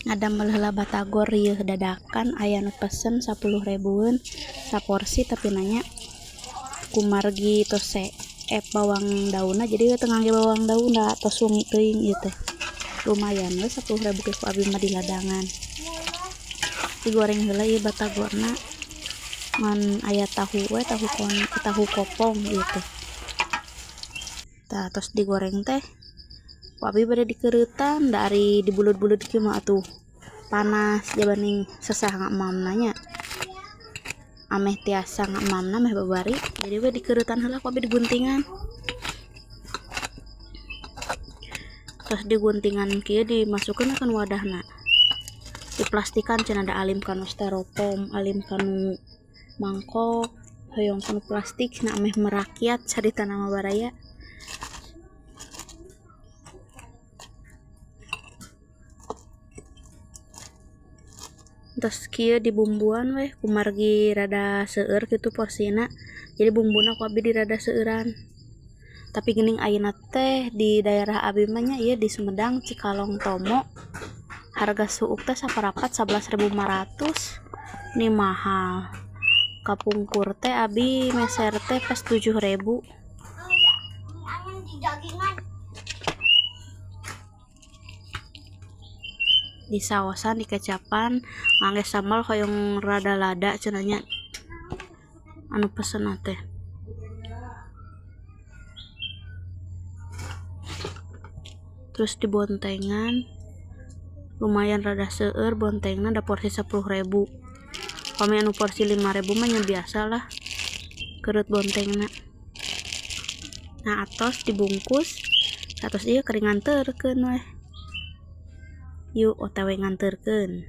ngadamel heula batagor ieu dadakan aya nu pesen 10 ribuan saporsi tapi nanya kumargi tos bawang daunna jadi teu ngangge bawang daunna tos sungi teuing ieu teh lumayan we 10.000 ku abi mah di ladangan digoreng heula ieu batagorna ngan aya tahu we tahu kopong gitu tah tos digoreng teh ku abi bade dikeuretan da ari dibulut-bulut kieu mah atuh panas jabaning sesah ngamam nanya ameh tiasa ngamamna meh babari jadi we dikeuretan heula ku abi diguntingan terus diguntingan kieu dimasukeun ke wadahna diplastikan cenah da alim kanu styrofoam alim kanu mangkok hoyong kanu plastik na ameh merakyat carita nama baraya terus kieu dibumbuan weh kumargi rada seueur gitu porsina jadi bumbuna ku abi di rada seueuran tapi geuning ayeuna teh di daerah abi mah nya ieu di Sumedang Cikalong Tomo harga suuk teh saparapat 11.500 ini mahal kapungkur teh abi meser teh pas 7.000 di saosan di kecapan ngangge sambal hoyong rada lada cenanya anu pesen teh terus dibontengan lumayan rada seueur bontengna da porsi 10.000 pami anu porsi 5.000 mah nya biasa lah keurut bontengna nah atos dibungkus atos ieu kering nganterkeun weh yuk OTW nganterkeun.